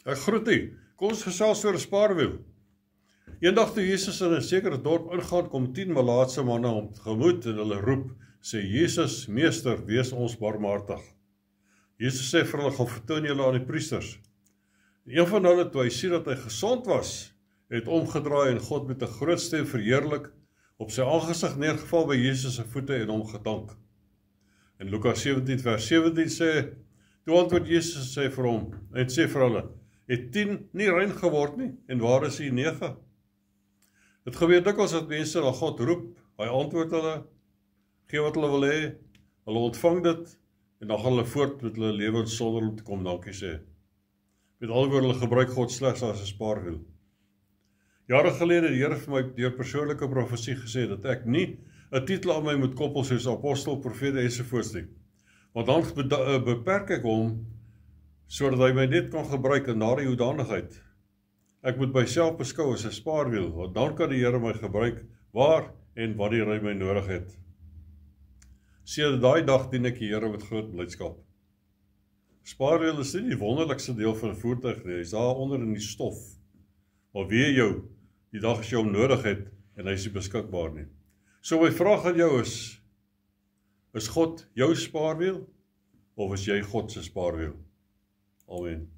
Ek groet u. Kom ons gesels oor 'n spaarwiel. Eendag toe Jesus in 'n sekere dorp ingaan, kom 10 malaatse manne hom tegemoet en hulle roep, sê Jesus, Meester, wees ons barmhartig. Jesus sê vir hulle, gaan vertoon julle aan die priesters. Een van hulle, toe hy sien dat hy gesond was, het omgedraai en God met 'n groot stem verheerlik, op sy aangesig neergeval by Jesus se voete en hom gedank. In Lukas 17 vers 17 sê, toe antwoord Jesus sê vir hom, en sê vir hulle, het 10 nie rein geword nie, en waar is die 9? Dit gebeur dikwels dat mense na God roep, hy antwoord hulle, gee wat hulle wil hê, hulle ontvang dit, en dan gaan hulle voort met hulle lewens sonder om te kom dankie sê. Met ander woorde, hulle gebruik God slegs as 'n spaarwiel. Jare gelede het die Here vir my deur persoonlike profesie gesê dat ek nie 'n titel aan my moet koppel soos apostel, profeet ensovoorts nie. Want dan beperk ek hom sodat hy my net kan gebruik in daardie hoedanigheid. Ek moet myself beskou as 'n spaarwiel, want dan kan die Here my gebruik waar en wanneer hy my nodig het. Sedert daai dag dien ek die Here met groot blydskap. Spaarwiel is nie die wonderlikste deel van 'n voertuig nie, hy is daar onder in die stof. Maar weet jou, die dag as jy hom nodig het, en hy is nie beskikbaar nie. So my vraag aan jou is God jou spaarwiel, of is jy God se spaarwiel? Amen.